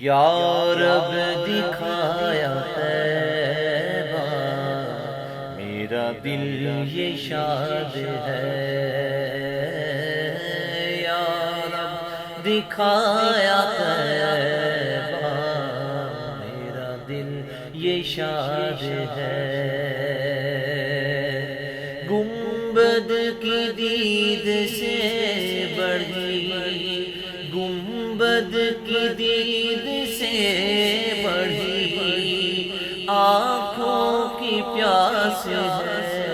یا رب دکھایا طیبہ، میرا دل یہ شاد ہے، یا رب دکھایا طیبہ، میرا دل یہ شاد ہے۔ گنبد کی دید سے بڑھی، گنبد کی دید سے بڑھی آنکھوں کی پیاس ہے،